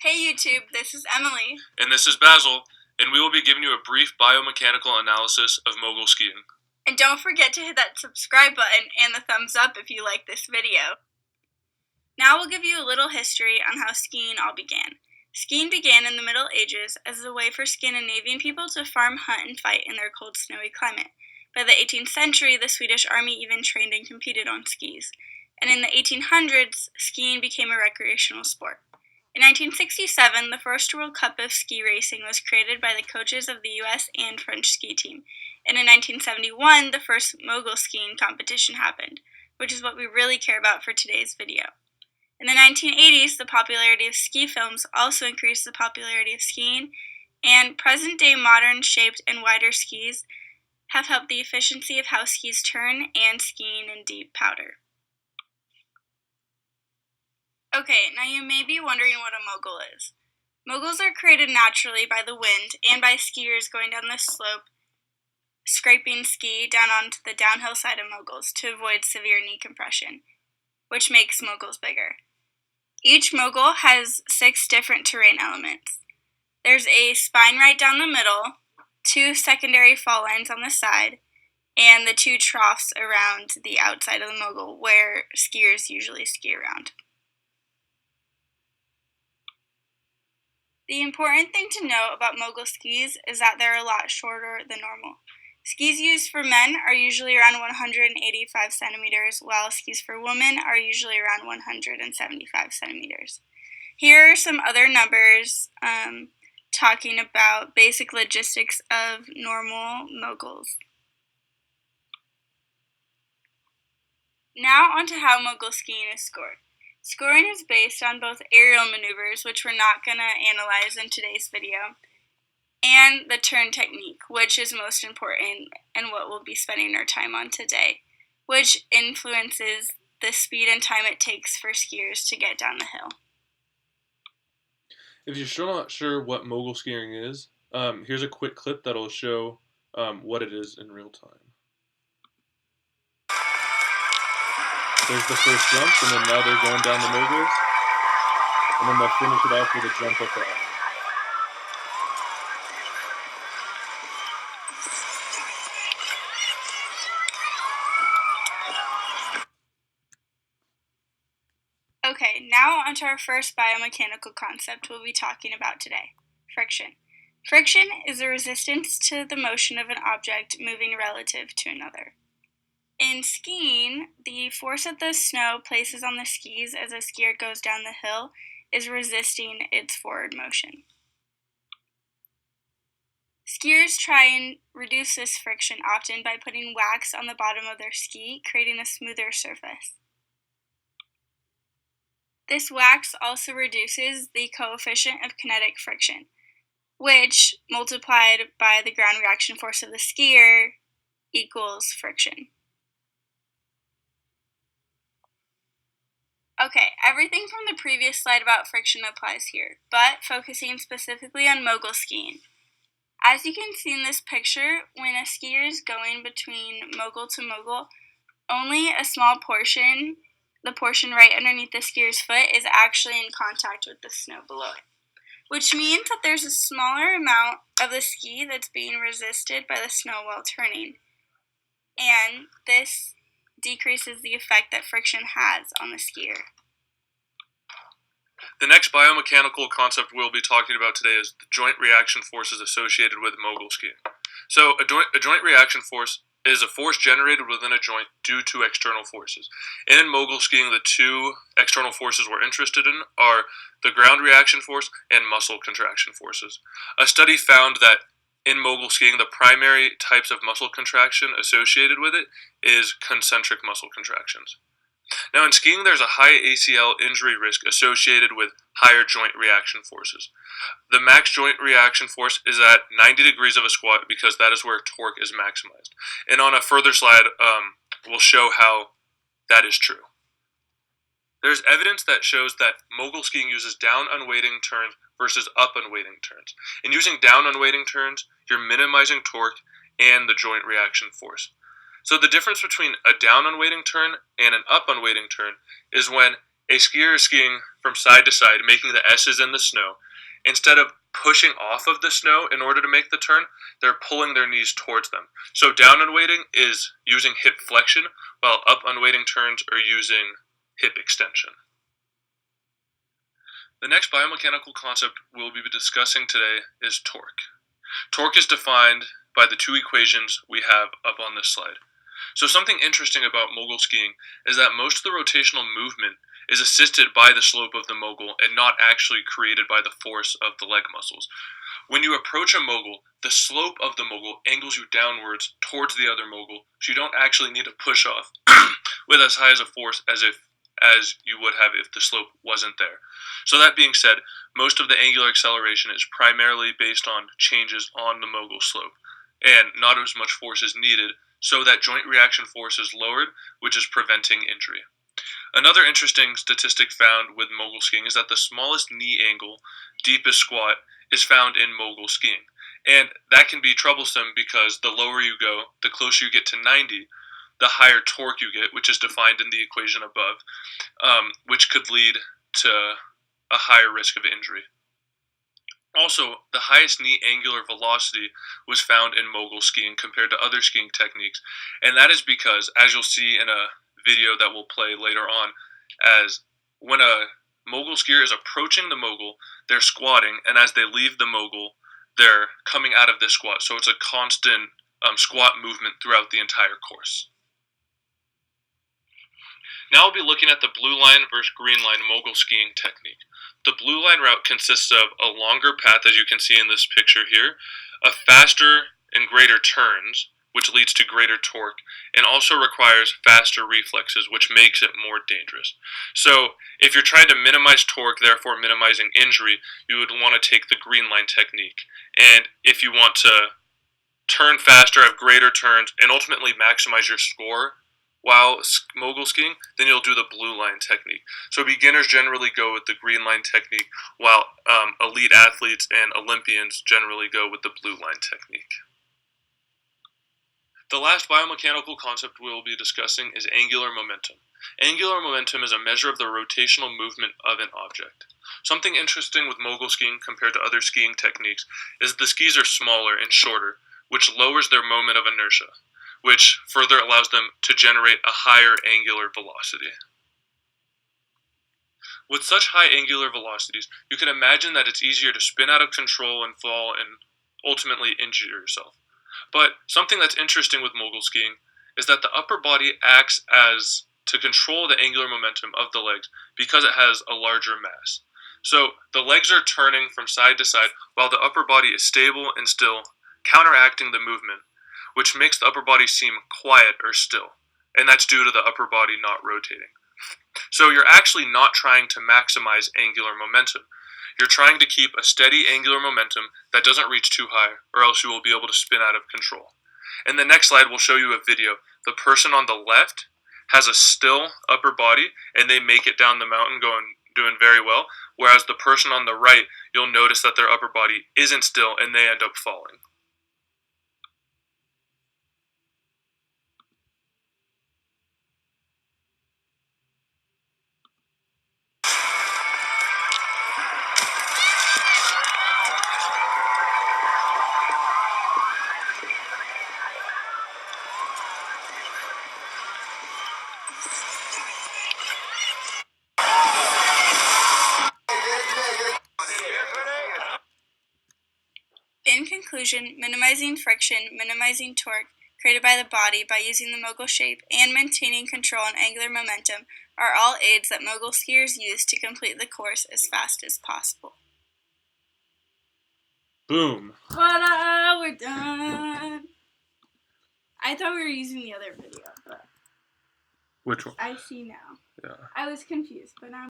Hey YouTube, this is Emily. And this is Bassel, and we will be giving you a brief biomechanical analysis of mogul skiing. And don't forget to hit that subscribe button and the thumbs up if you like this video. Now we'll give you a little history on how skiing all began. Skiing began in the Middle Ages as a way for Scandinavian people to farm, hunt, and fight in their cold, snowy climate. By the 18th century, the Swedish army even trained and competed on skis. And in the 1800s, skiing became a recreational sport. In 1967, the first World Cup of ski racing was created by the coaches of the US and French ski team. And in 1971, the first mogul skiing competition happened, which is what we really care about for today's video. In the 1980s, the popularity of ski films also increased the popularity of skiing, and present-day modern shaped and wider skis have helped the efficiency of how skis turn and skiing in deep powder. Okay, now you may be wondering what a mogul is. Moguls are created naturally by the wind and by skiers going down the slope, scraping ski down onto the downhill side of moguls to avoid severe knee compression, which makes moguls bigger. Each mogul has 6 different terrain elements. There's a spine right down the middle, 2 secondary fall lines on the side, and the 2 troughs around the outside of the mogul where skiers usually ski around. The important thing to know about mogul skis is that they're a lot shorter than normal. Skis used for men are usually around 185 centimeters, while skis for women are usually around 175 centimeters. Here are some other numbers talking about basic logistics of normal moguls. Now onto how mogul skiing is scored. Scoring is based on both aerial maneuvers, which we're not going to analyze in today's video, and the turn technique, which is most important and what we'll be spending our time on today, which influences the speed and time it takes for skiers to get down the hill. If you're still not sure what mogul skiing is, here's a quick clip that'll show what it is in real time. There's the first jump, and then now they're going down the moguls, and then they'll finish it off with a jump at the end. Okay, now onto our first biomechanical concept we'll be talking about today, friction. Friction is the resistance to the motion of an object moving relative to another. In skiing, the force that the snow places on the skis as a skier goes down the hill is resisting its forward motion. Skiers try and reduce this friction often by putting wax on the bottom of their ski, creating a smoother surface. This wax also reduces the coefficient of kinetic friction, which, multiplied by the ground reaction force of the skier, equals friction. Okay, everything from the previous slide about friction applies here, but focusing specifically on mogul skiing. As you can see in this picture, when a skier is going between mogul to mogul, only a small portion, the portion right underneath the skier's foot, is actually in contact with the snow below it, which means that there's a smaller amount of the ski that's being resisted by the snow while turning, and this decreases the effect that friction has on the skier. The next biomechanical concept we'll be talking about today is the joint reaction forces associated with mogul skiing. So a joint reaction force is a force generated within a joint due to external forces. And in mogul skiing, the 2 external forces we're interested in are the ground reaction force and muscle contraction forces. A study found that in mogul skiing, the primary types of muscle contraction associated with it is concentric muscle contractions. Now in skiing, there's a high ACL injury risk associated with higher joint reaction forces. The max joint reaction force is at 90 degrees of a squat because that is where torque is maximized. And on a further slide, we'll show how that is true. There's evidence that shows that mogul skiing uses down unweighting turns versus up unweighting turns. In using down unweighting turns, you're minimizing torque and the joint reaction force. So the difference between a down unweighting turn and an up unweighting turn is when A skier is skiing from side to side, making the S's in the snow. Instead of pushing off of the snow in order to make the turn, they're pulling their knees towards them. So down unweighting is using hip flexion, while up unweighting turns are using hip extension. The next biomechanical concept we'll be discussing today is torque. Torque is defined by the two equations we have up on this slide. So something interesting about mogul skiing is that most of the rotational movement is assisted by the slope of the mogul and not actually created by the force of the leg muscles. When you approach a mogul, the slope of the mogul angles you downwards towards the other mogul, so you don't actually need to push off with as high as a force as you would have if the slope wasn't there. So that being said, most of the angular acceleration is primarily based on changes on the mogul slope, and not as much force is needed, so that joint reaction force is lowered, which is preventing injury. Another interesting statistic found with mogul skiing is that the smallest knee angle, deepest squat, is found in mogul skiing. And that can be troublesome because the lower you go, the closer you get to 90, the higher torque you get, which is defined in the equation above, which could lead to a higher risk of injury. Also, the highest knee angular velocity was found in mogul skiing compared to other skiing techniques, and that is because, as you'll see in a video that we'll play later on, as when a mogul skier is approaching the mogul, they're squatting, and as they leave the mogul, they're coming out of this squat, so it's a constant squat movement throughout the entire course. Now we'll be looking at the blue line versus green line mogul skiing technique. The blue line route consists of a longer path, as you can see in this picture here, a faster and greater turns, which leads to greater torque, and also requires faster reflexes, which makes it more dangerous. So if you're trying to minimize torque, therefore minimizing injury, you would want to take the green line technique. And if you want to turn faster, have greater turns, and ultimately maximize your score while mogul skiing, then you'll do the blue line technique. So beginners generally go with the green line technique, while elite athletes and Olympians generally go with the blue line technique. The last biomechanical concept we'll be discussing is angular momentum. Angular momentum is a measure of the rotational movement of an object. Something interesting with mogul skiing compared to other skiing techniques is the skis are smaller and shorter, which lowers their moment of inertia, which further allows them to generate a higher angular velocity. With such high angular velocities, you can imagine that it's easier to spin out of control and fall and ultimately injure yourself. But something that's interesting with mogul skiing is that the upper body acts as to control the angular momentum of the legs because it has a larger mass. So the legs are turning from side to side while the upper body is stable and still, counteracting the movement, which makes the upper body seem quiet or still, and that's due to the upper body not rotating. So you're actually not trying to maximize angular momentum. You're trying to keep a steady angular momentum that doesn't reach too high, or else you will be able to spin out of control. In the next slide, we'll show you a video. The person on the left has a still upper body, and they make it down the mountain doing very well, whereas the person on the right, you'll notice that their upper body isn't still, and they end up falling. In conclusion, minimizing friction, minimizing torque created by the body by using the mogul shape, and maintaining control and angular momentum are all aids that mogul skiers use to complete the course as fast as possible. Boom. Voila, we're done. I thought we were using the other video, but Which one? I see now. Yeah. I was confused, but now